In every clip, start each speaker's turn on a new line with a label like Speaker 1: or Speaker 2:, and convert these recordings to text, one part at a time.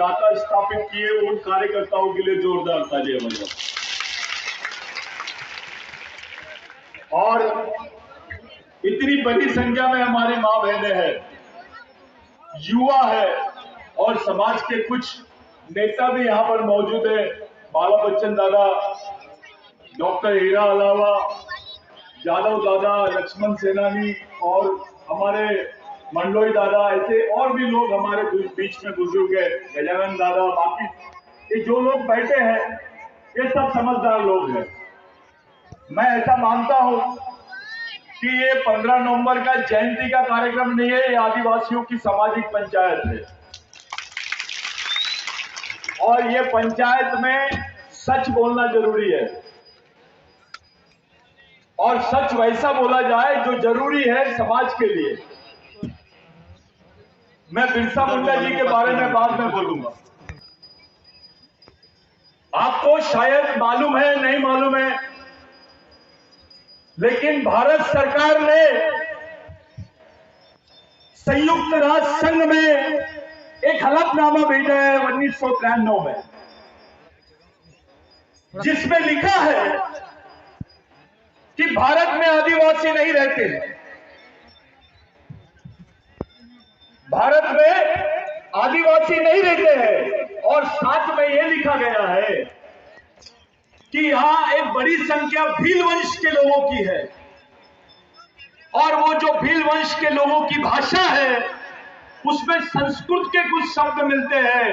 Speaker 1: भ्राता स्थापित किए उन कार्यकर्ताओं के लिए जोरदार तालियां बजाओ। और इतनी बड़ी संख्या में हमारी मां बहनें हैं, युवा है और समाज के कुछ नेता भी यहां पर मौजूद है। बाला बच्चन दादा, डॉक्टर हीरा अलावा, यादव दादा, लक्ष्मण सेनानी और हमारे मंडलोई दादा, ऐसे और भी लोग हमारे बीच में बुजुर्ग है, गजानन दादा, बाकी ये जो लोग बैठे हैं ये सब समझदार लोग हैं। मैं ऐसा मानता हूं कि ये 15 नवंबर का जयंती का कार्यक्रम नहीं है, ये आदिवासियों की सामाजिक पंचायत है। और ये पंचायत में सच बोलना जरूरी है और सच वैसा बोला जाए जो जरूरी है समाज के लिए। मैं बिरसा मुंडा जी के बारे में बाद में बोलूंगा। आपको शायद मालूम है, नहीं मालूम है, लेकिन भारत सरकार ने संयुक्त राष्ट्र संघ में एक हलफनामा भेजा है 1993 में, जिसमें लिखा है कि भारत में आदिवासी नहीं रहते। भारत में आदिवासी नहीं रहते हैं और साथ में यह लिखा गया है कि यहां एक बड़ी संख्या भील वंश के लोगों की है और वो जो भील वंश के लोगों की भाषा है उसमें संस्कृत के कुछ शब्द मिलते हैं,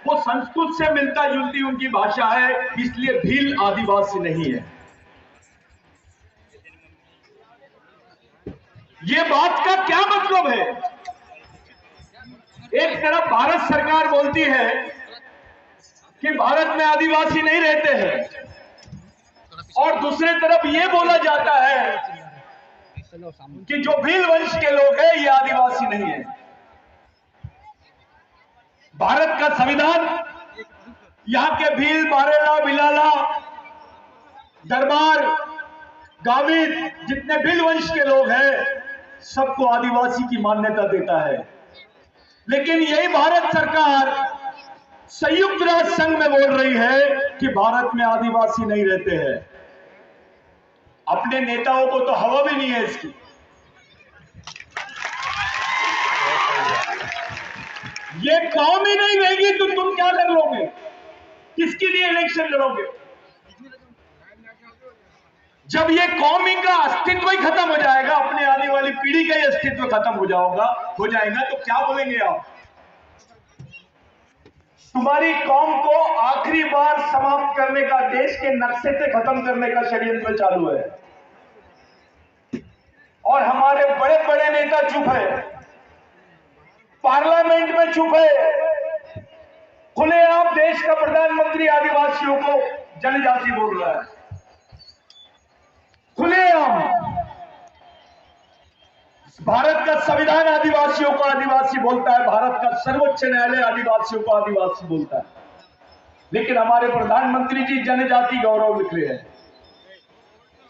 Speaker 1: वो संस्कृत से मिलता जुलती उनकी भाषा है, इसलिए भील आदिवासी नहीं है। ये बात का क्या मतलब है? एक तरफ भारत सरकार बोलती है कि भारत में आदिवासी नहीं रहते हैं और दूसरी तरफ ये बोला जाता है कि जो भील वंश के लोग हैं ये आदिवासी नहीं है। भारत का संविधान यहां के भील, बारेला, बिलाला, दरबार, गावित, जितने भील वंश के लोग हैं सबको आदिवासी की मान्यता देता है। लेकिन यही भारत सरकार संयुक्त राष्ट्र संघ में बोल रही है कि भारत में आदिवासी नहीं रहते हैं। अपने नेताओं को तो हवा भी नहीं है इसकी। ये कौम ही नहीं रहेगी तो तुम क्या कर लोगे? किसके लिए इलेक्शन लड़ोगे? जब ये कौमी का अस्तित्व ही खत्म हो जाएगा, अपने आने वाली पीढ़ी का ही अस्तित्व खत्म हो जाएगा तो क्या बोलेंगे आप? तुम्हारी कौम को आखिरी बार समाप्त करने का, देश के नक्शे से खत्म करने का षड्यंत्र चालू है और हमारे बड़े बड़े नेता चुप है, पार्लियामेंट में चुप है, खुलेआम देश का प्रधानमंत्री आदिवासियों को जनजाति बोल रहा है, खुलेआम। भारत का संविधान आदिवासियों को आदिवासी बोलता है, भारत का सर्वोच्च न्यायालय आदिवासियों को आदिवासी बोलता है, लेकिन हमारे प्रधानमंत्री जी जनजाति गौरव लिख रहे हैं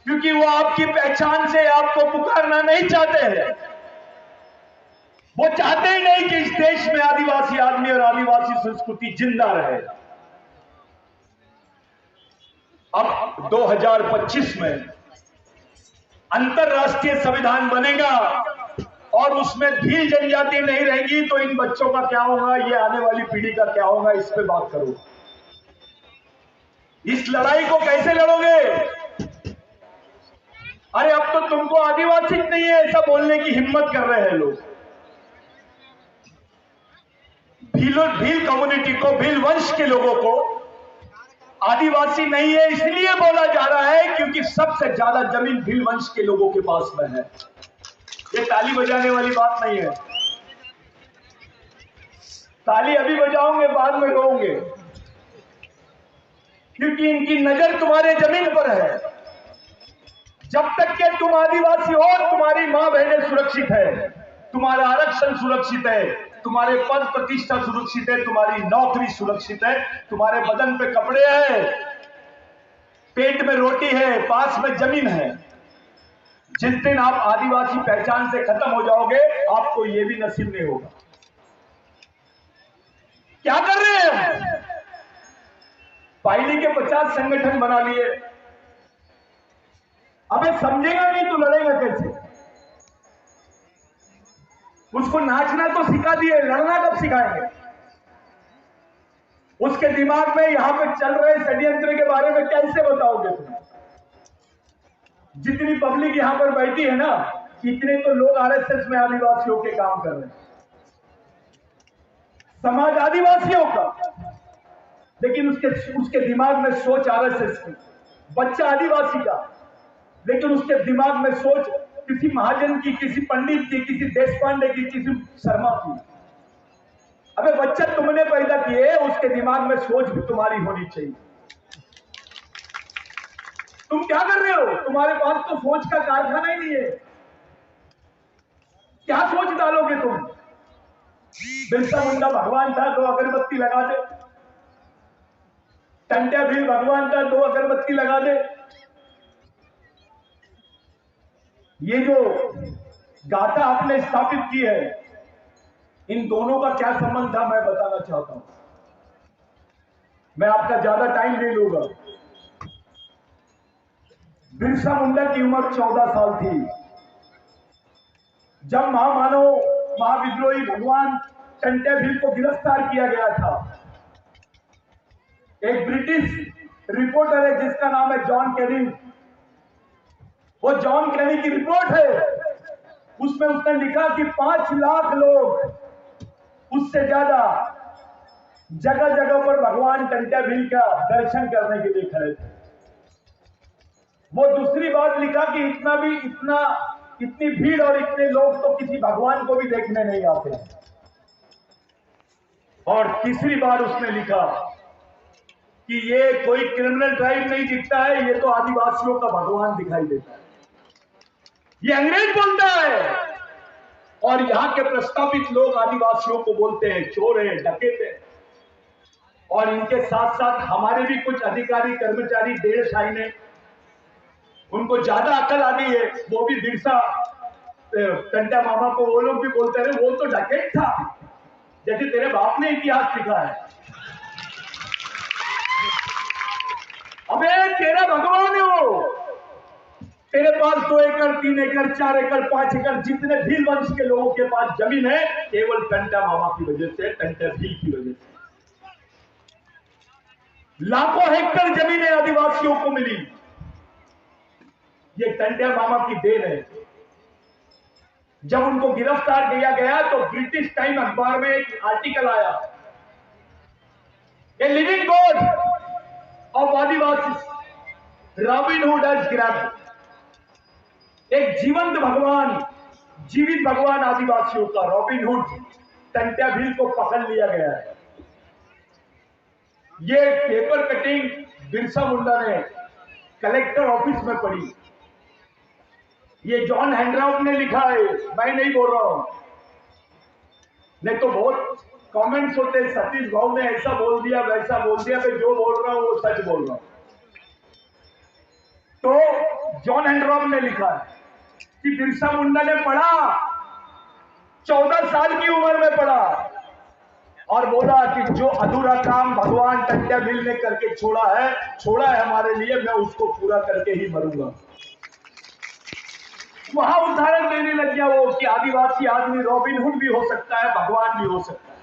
Speaker 1: क्योंकि वो आपकी पहचान से आपको पुकारना नहीं चाहते हैं। वो चाहते ही नहीं कि इस देश में आदिवासी आदमी और आदिवासी संस्कृति जिंदा रहे। अब 2025 में अंतरराष्ट्रीय संविधान बनेगा और उसमें भील जनजाति नहीं रहेगी तो इन बच्चों का क्या होगा, ये आने वाली पीढ़ी का क्या होगा, इस पे बात करो। इस लड़ाई को कैसे लड़ोगे? अरे अब तो तुमको आदिवासी नहीं है ऐसा बोलने की हिम्मत कर रहे हैं लोग। भील कम्युनिटी को, भील वंश के लोगों को आदिवासी नहीं है इसलिए बोला जा रहा है क्योंकि सबसे ज्यादा जमीन भील वंश के लोगों के पास में है। ये ताली बजाने वाली बात नहीं है। ताली अभी बजाओगे, बाद में रोओगे, क्योंकि इनकी नजर तुम्हारे जमीन पर है। जब तक के तुम आदिवासी हो तुम्हारी मां बहनें सुरक्षित है, तुम्हारा आरक्षण सुरक्षित है, तुम्हारे पद प्रतिष्ठा सुरक्षित है, तुम्हारी नौकरी सुरक्षित है, तुम्हारे बदन पे कपड़े हैं, पेट में रोटी है, पास में जमीन है। जिस दिन आप आदिवासी पहचान से खत्म हो जाओगे आपको यह भी नसीब नहीं होगा। क्या कर रहे हैं पाइली के 50 संगठन बना लिए। अबे समझेगा नहीं तो लड़ेगा कैसे? उसको नाचना तो सिखा दिए, लड़ना कब सिखाएंगे? उसके दिमाग में यहां पे चल रहे षड्यंत्र के बारे में कैसे बताओगे तुम? जितनी पब्लिक यहां पर बैठी है ना, इतने तो लोग आरएसएस में आदिवासियों के काम कर रहे हैं, समाज आदिवासियों का, लेकिन उसके दिमाग में सोच आरएसएस की। बच्चा आदिवासी का, लेकिन उसके दिमाग में सोच किसी महाजन की, किसी पंडित की, किसी देशपांडे की, किसी शर्मा की। अबे बच्चा तुमने पैदा किए, उसके दिमाग में सोच भी तुम्हारी होनी चाहिए। तुम क्या कर रहे हो? तुम्हारे पास तो सोच का कारखाना ही नहीं है। क्या सोच डालोगे तुम? बिरसा मुंडा भगवान था, 2 अगरबत्ती लगा दे। टंट्या भील भगवान था, 2 अगरबत्ती लगा दे। ये जो गाथा आपने स्थापित की है, इन दोनों का क्या संबंध था मैं बताना चाहता हूं। मैं आपका ज्यादा टाइम नहीं लूंगा। बिरसा मुंडा की उम्र 14 साल थी जब महामानव महाविद्रोही भगवान टंट्या भील को गिरफ्तार किया गया था। एक ब्रिटिश रिपोर्टर है जिसका नाम है जॉन कैनी। वो जॉन कैनी की रिपोर्ट है, उसमें उसने लिखा कि 5 लाख लोग, उससे ज्यादा, जगह जगह पर भगवान टंट्या भील का दर्शन करने के लिए खड़े थे। वो दूसरी बात लिखा कि इतनी भीड़ और इतने लोग तो किसी भगवान को भी देखने नहीं आते। और तीसरी बार उसने लिखा कि ये कोई क्रिमिनल ड्राइव नहीं दिखता है, ये तो आदिवासियों का भगवान दिखाई देता है। ये अंग्रेज बोलता है, और यहां के प्रस्तावित लोग आदिवासियों को बोलते हैं चोर है, डकैत है। और इनके साथ साथ हमारे भी कुछ अधिकारी कर्मचारी देश आए ने, उनको ज्यादा अकल आ गई है। वो भी बिरसा टंट्या मामा को वो लोग भी बोलते रहे वो तो डकैत था, जैसे तेरे बाप ने इतिहास लिखा है। अबे तेरा भगवान है वो। तेरे पास 2 एकड़, 3 एकड़, 4 एकड़, 5 एकड़, जितने भील वंश के लोगों के पास जमीन है, केवल टंट्या मामा की वजह से, टंट्या भील की वजह से। लाखों हेक्टेयर जमीनें आदिवासियों को मिली। ये टंट्या मामा की देन है। जब उनको गिरफ्तार किया गया तो ब्रिटिश टाइम अखबार में एक आर्टिकल आया, a living God of Adivasi, robin hood has grabbed. एक जीवंत भगवान, जीवित भगवान आदिवासियों का रॉबिन हुड टंट्या भील को पकड़ लिया गया है। ये पेपर कटिंग बिरसा मुंडा ने कलेक्टर ऑफिस में पढ़ी। ये जॉन हैंड्राउट ने लिखा है, मैं नहीं बोल रहा हूं। नहीं तो बहुत कमेंट्स होते हैं, सतीश भाऊ ने ऐसा बोल दिया, वैसा बोल दिया। मैं जो बोल रहा हूं वो सच बोल रहा हूं। तो जॉन हैंड्राउट ने लिखा है कि बिरसा मुंडा ने पढ़ा, 14 साल की उम्र में पढ़ा, और बोला कि जो अधूरा काम भगवान टंट्या भील ने करके छोड़ा है हमारे लिए, मैं उसको पूरा करके ही मरूंगा। वहां उदाहरण देने लग गया वो कि आदिवासी आदमी रॉबिन हुड भी हो सकता है, भगवान भी हो सकता है।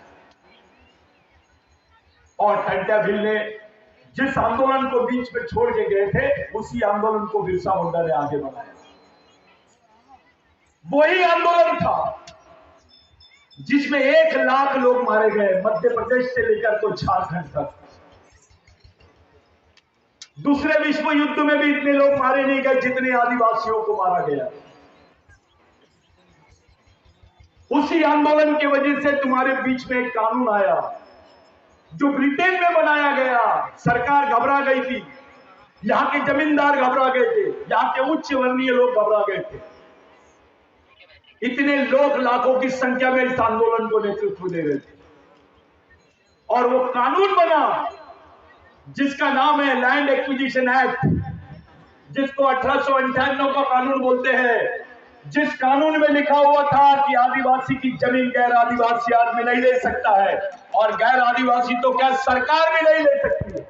Speaker 1: और टंट्या भील ने जिस आंदोलन को बीच में छोड़ के गए थे, उसी आंदोलन को बिरसा मुंडा ने आगे बढ़ाया। वही आंदोलन था जिसमें 1 लाख लोग मारे गए, मध्य प्रदेश से लेकर तो झारखंड तक। दूसरे विश्व युद्ध में भी इतने लोग मारे नहीं गए जितने आदिवासियों को मारा गया। उसी आंदोलन की वजह से तुम्हारे बीच में एक कानून आया जो ब्रिटेन में बनाया गया। सरकार घबरा गई थी, यहां के जमींदार घबरा गए थे, यहां के उच्च वर्णीय लोग घबरा गए थे। इतने लोग लाखों की संख्या में इस आंदोलन को नेतृत्व दे रहे थे, और वो कानून बना जिसका नाम है लैंड एक्विजिशन एक्ट, जिसको 1858 का कानून बोलते हैं। जिस कानून में लिखा हुआ था कि आदिवासी की जमीन गैर आदिवासी आदमी नहीं ले सकता है, और गैर आदिवासी तो क्या सरकार भी नहीं ले सकती है।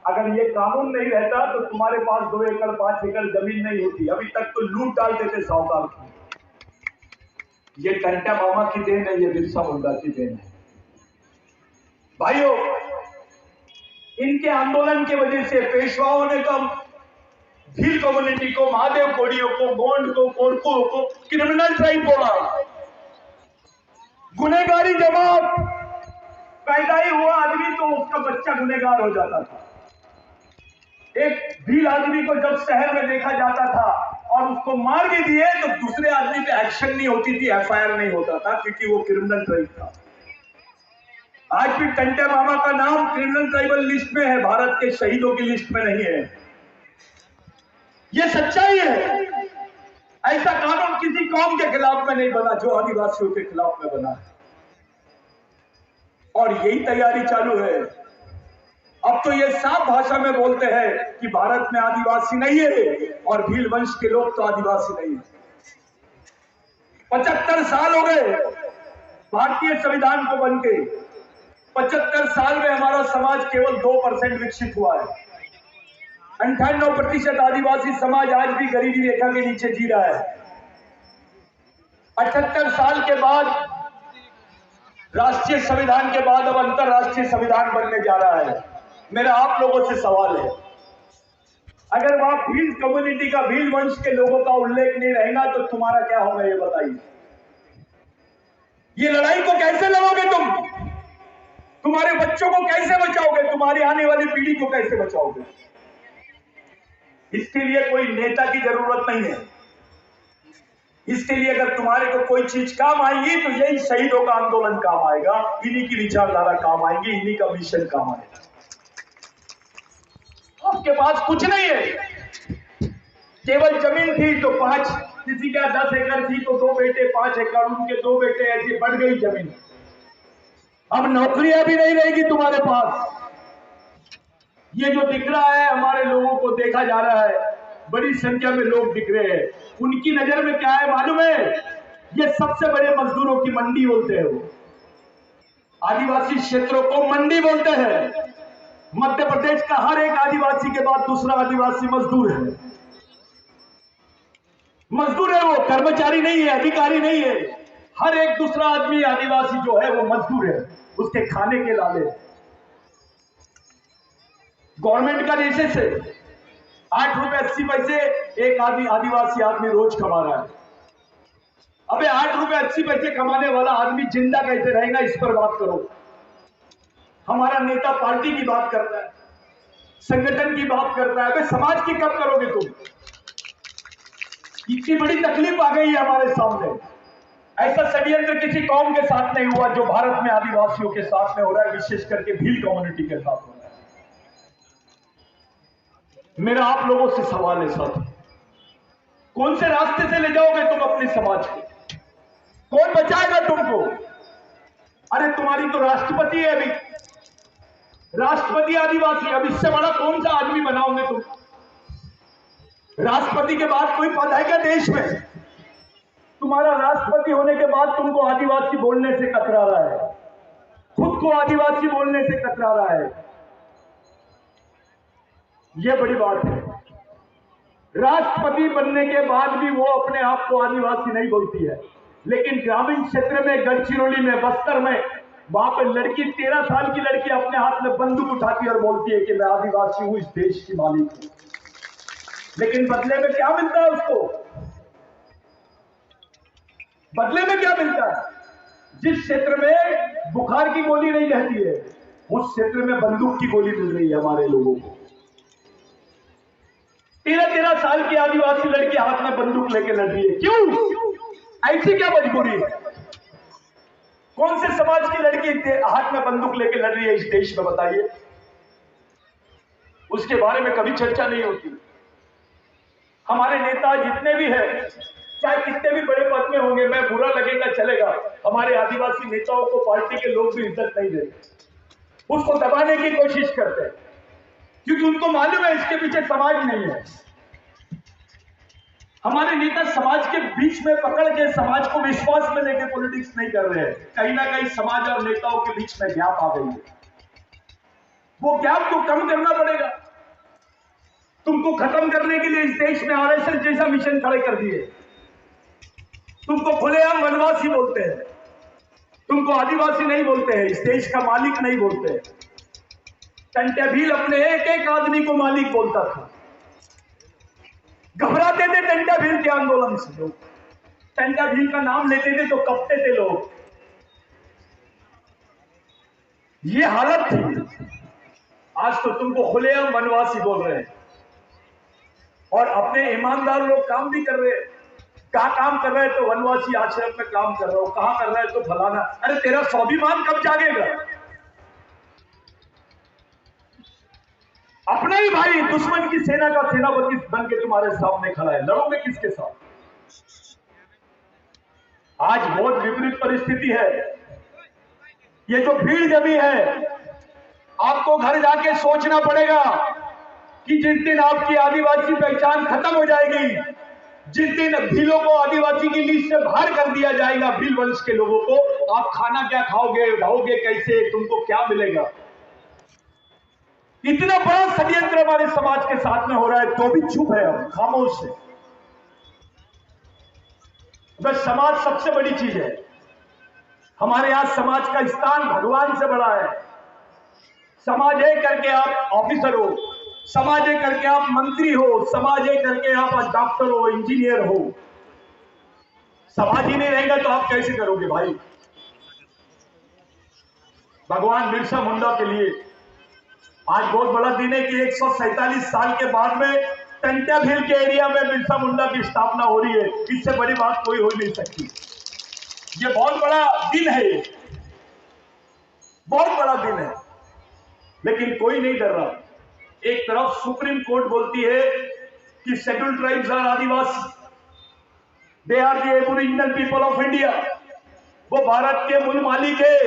Speaker 1: अगर ये कानून नहीं रहता तो तुम्हारे पास 2 एकड़ 5 एकड़ जमीन नहीं होती। अभी तक तो लूट डालते थे साहूकार की। ये टंटा मामा की देन है, ये बिरसा मुंडा की देन है। भाइयों, इनके आंदोलन की वजह से पेशवाओं ने तो भील कम्युनिटी को, महादेव कोड़ियों को, गोंड को, कोरकुओं को क्रिमिनल ट्राइब बोला। गुनहगारी जमात। पैदा ही हुआ आदमी तो उसका बच्चा गुनहगार हो जाता था। एक भील आदमी को जब शहर में देखा जाता था और उसको मार भी दिए तो दूसरे आदमी पे एक्शन नहीं होती थी, एफआईआर नहीं होता था, क्योंकि वो क्रिमिनल ट्राइब था। आज भी टंटा मामा का नाम क्रिमिनल ट्राइबल लिस्ट में है, भारत के शहीदों की लिस्ट में नहीं है। ये सच्चाई है। ऐसा कानून किसी कौम के खिलाफ में नहीं बना जो आदिवासियों के खिलाफ में बना है, और यही तैयारी चालू है। अब तो ये साफ भाषा में बोलते हैं कि भारत में आदिवासी नहीं है और भील वंश के लोग तो आदिवासी नहीं है। 75 साल हो गए भारतीय संविधान को बनके। 75 साल में हमारा समाज केवल 2% विकसित हुआ है। 98% आदिवासी समाज आज भी गरीबी रेखा के नीचे जी रहा है। 78 साल के बाद, राष्ट्रीय संविधान के बाद अब अंतरराष्ट्रीय संविधान बनने जा रहा है। मेरा आप लोगों से सवाल है, अगर वहां भील कम्युनिटी का, भील वंश के लोगों का उल्लेख नहीं रहेगा तो तुम्हारा क्या होगा ये बताइए। ये लड़ाई को कैसे लड़ोगे तुम? तुम्हारे बच्चों को कैसे बचाओगे? तुम्हारी आने वाली पीढ़ी को कैसे बचाओगे? इसके लिए कोई नेता की जरूरत नहीं है। इसके लिए अगर तुम्हारे को कोई चीज काम आएगी तो यही शहीदों का आंदोलन काम आएगा, इन्हीं की विचारधारा काम आएंगी, इन्हीं का मिशन काम आएगा। आपके पास कुछ नहीं है, केवल जमीन थी तो 5, किसी का 10 एकड़ थी तो 2 बेटे 5 एकड़, उनके 2 बेटे, ऐसे बढ़ गई जमीन। अब नौकरियां भी नहीं रहेगी तुम्हारे पास। ये जो दिख रहा है, हमारे लोगों को देखा जा रहा है, बड़ी संख्या में लोग दिख रहे हैं। उनकी नजर में क्या है मालूम है? ये सबसे बड़े मजदूरों की मंडी बोलते हैं। वो आदिवासी क्षेत्रों को मंडी बोलते हैं। मध्य प्रदेश का हर एक आदिवासी के बाद दूसरा आदिवासी मजदूर है। मजदूर है, वो कर्मचारी नहीं है, अधिकारी नहीं है। हर एक दूसरा आदमी आदिवासी जो है वो मजदूर है, उसके खाने के लाले। गवर्नमेंट का रेशे से 8 रुपए 80 पैसे एक आदिवासी आदमी रोज कमा रहा है। अबे 8 रुपए 80 पैसे कमाने वाला आदमी जिंदा कैसे रहेगा, इस पर बात करो। हमारा नेता पार्टी की बात करता है, संगठन की बात करता है, अबे समाज की कब करोगे तुम? इतनी बड़ी तकलीफ आ गई है हमारे सामने। ऐसा षड्यंत्र किसी कौम के साथ नहीं हुआ जो भारत में आदिवासियों के साथ में हो रहा है, विशेष करके भील कम्युनिटी के साथ हो रहा है। मेरा आप लोगों से सवाल है साथी, कौन से रास्ते से ले जाओगे तुम अपने समाज को? कौन बचाएगा तुमको? अरे तुम्हारी तो राष्ट्रपति है अभी, राष्ट्रपति आदिवासी। अब इससे बड़ा कौन सा आदमी बनाओगे तुम? राष्ट्रपति के बाद कोई पद है क्या देश में? तुम्हारा राष्ट्रपति होने के बाद तुमको आदिवासी बोलने से कतरा रहा है, खुद को आदिवासी बोलने से कतरा रहा है। यह बड़ी बात है। राष्ट्रपति बनने के बाद भी वो अपने आप को आदिवासी नहीं बोलती है, लेकिन ग्रामीण क्षेत्र में, गढ़चिरौली में, बस्तर में, वहां पर लड़की, 13 साल की लड़की अपने हाथ में बंदूक उठाती और बोलती है कि मैं आदिवासी हूं, इस देश की मालिक हूं। लेकिन बदले में क्या मिलता है उसको? बदले में क्या मिलता है? जिस क्षेत्र में बुखार की गोली नहीं रहती है, उस क्षेत्र में बंदूक की गोली मिल रही है हमारे लोगों को। 13 साल की आदिवासी लड़की हाथ में बंदूक लेके लड़ रही है। क्यों? ऐसी क्या मजबूरी है? कौन से समाज की लड़की हाथ में बंदूक लेके लड़ रही है इस देश में, बताइए? उसके बारे में कभी चर्चा नहीं होती। हमारे नेता जितने भी हैं, चाहे कितने भी बड़े पद में होंगे, मैं बुरा लगेगा चलेगा, हमारे आदिवासी नेताओं को पार्टी के लोग भी इज्जत नहीं देते, उसको दबाने की कोशिश करते हैं, क्योंकि उनको मालूम है इसके पीछे समाज नहीं है। हमारे नेता समाज के बीच में पकड़ के समाज को विश्वास में लेके पॉलिटिक्स नहीं कर रहे हैं। कहीं ना कहीं समाज और नेताओं के बीच में गैप आ गई है। वो गैप को कम करना पड़ेगा। तुमको खत्म करने के लिए इस देश में आरएसएस जैसा मिशन खड़े कर दिए। तुमको खुलेआम वनवासी बोलते हैं, तुमको आदिवासी नहीं बोलते हैं, इस देश का मालिक नहीं बोलते हैं। टंट्या भील अपने एक एक आदमी को मालिक बोलता था। घबराते थे टंट्या भील के आंदोलन से लोग। टंट्या भील का नाम लेते थे तो कपते थे लोग। ये हालत थी। आज तो तुमको खुलेआम वनवासी बोल रहे हैं और अपने ईमानदार लोग काम भी कर रहे हैं। कहाँ काम कर रहे हैं? तो वनवासी आश्रम में काम कर रहा हो। कहाँ कर रहे हैं? तो फलाना। अरे तेरा स्वाभिमान कब जागेगा? अपना ही भाई दुश्मन की सेना का सेनापति बन के तुम्हारे सामने खड़ा है, लड़ोगे किसके साथ? आज बहुत विपरीत परिस्थिति है। ये जो भीड़ जमी है, आपको घर जाके सोचना पड़ेगा कि जिस दिन आपकी आदिवासी पहचान खत्म हो जाएगी, जिस दिन भीलों को आदिवासी की लिस्ट से बाहर कर दिया जाएगा, भील वंश के लोगों को, आप खाना क्या खाओगे, रहोगे कैसे, तुमको क्या मिलेगा? इतना बड़ा षड्यंत्र हमारे समाज के साथ में हो रहा है तो भी चुप है, हम खामोश है। बस समाज सबसे बड़ी चीज है। हमारे यहां समाज का स्थान भगवान से बड़ा है। समाज एक करके आप ऑफिसर हो, समाज एक करके आप मंत्री हो, समाज एक करके आप डॉक्टर हो, इंजीनियर हो। समाज ही नहीं रहेगा तो आप कैसे करोगे भाई? भगवान बिरसा मुंडा के लिए आज बहुत बड़ा दिन है कि 147 साल के बाद में टंट्या भील के एरिया में बिरसा मुंडा की स्थापना हो रही है। इससे बड़ी बात कोई हो नहीं सकती। ये बहुत बड़ा दिन है, बहुत बड़ा दिन है, लेकिन कोई नहीं डर रहा। एक तरफ सुप्रीम कोर्ट बोलती है कि scheduled tribes are adivasi, they are the aboriginal people of India, वो भारत के मूल मालिक है,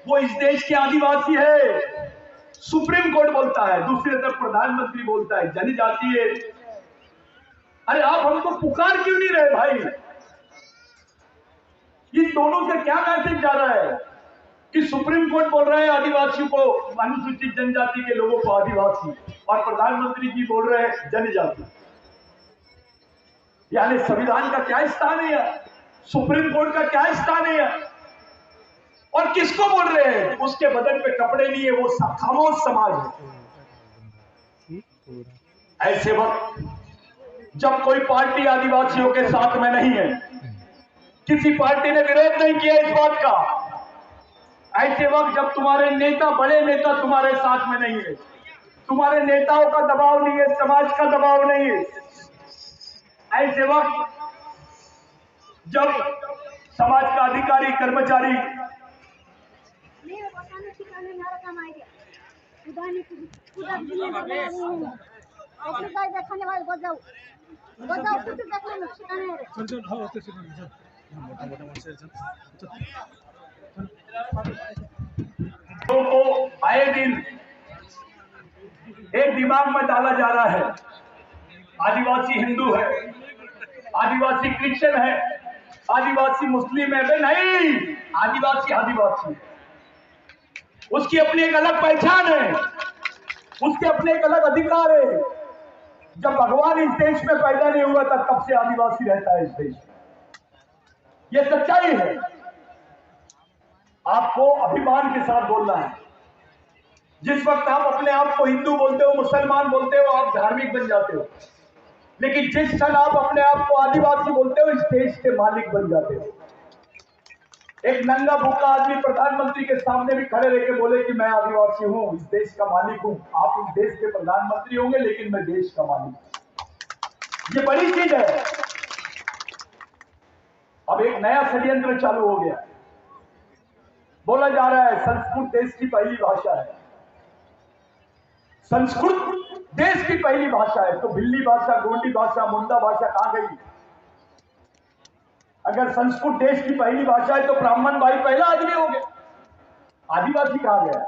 Speaker 1: वो इस देश के आदिवासी है। सुप्रीम कोर्ट बोलता है, दूसरी तरफ प्रधानमंत्री बोलता है जनजाति है। अरे आप हमको पुकार क्यों नहीं रहे भाई? इन दोनों से क्या मैसेज जा रहा है कि सुप्रीम कोर्ट बोल रहा है आदिवासियों को, अनुसूचित जनजाति के लोगों को आदिवासी, और प्रधानमंत्री जी बोल रहे हैं जनजाति। यानी संविधान का क्या स्थान है यार? सुप्रीम कोर्ट का क्या स्थान है यार? और किसको बोल रहे हैं? उसके बदन पे कपड़े नहीं है, वो खामोश समाज है। ऐसे वक्त जब कोई पार्टी आदिवासियों के साथ में नहीं है, किसी पार्टी ने विरोध नहीं किया इस बात का, ऐसे वक्त जब तुम्हारे नेता, बड़े नेता तुम्हारे साथ में नहीं है, तुम्हारे नेताओं का दबाव नहीं है, समाज का दबाव नहीं है, ऐसे वक्त जब समाज का अधिकारी, कर्मचारी को आए दिन एक दिमाग में डाला जा रहा है, आदिवासी हिंदू है, आदिवासी क्रिश्चियन है, आदिवासी मुस्लिम है। नहीं, आदिवासी आदिवासी, उसकी अपनी एक अलग पहचान है, उसके अपने एक अलग अधिकार है। जब भगवान इस देश में पैदा नहीं हुआ था तब से आदिवासी रहता है इस देश में। यह सच्चाई है। आपको अभिमान के साथ बोलना है। जिस वक्त आप अपने आप को हिंदू बोलते हो, मुसलमान बोलते हो, आप धार्मिक बन जाते हो, लेकिन जिस क्षण आप अपने आप को आदिवासी बोलते हो, इस देश के मालिक बन जाते हो। एक नंगा भूखा आदमी प्रधानमंत्री के सामने भी खड़े रह के बोले कि मैं आदिवासी हूं, इस देश का मालिक हूं। आप इस देश के प्रधानमंत्री होंगे, लेकिन मैं देश का मालिक हूं। ये बड़ी चीज है। अब एक नया षड्यंत्र चालू हो गया। बोला जा रहा है संस्कृत देश की पहली भाषा है। संस्कृत देश की पहली भाषा है तो भिल्ली भाषा, गोंडी भाषा, मुंडा भाषा कहां गई? अगर संस्कृत देश की पहली भाषा है तो ब्राह्मण भाई पहला आदमी हो गया, आदिवासी कहा गया?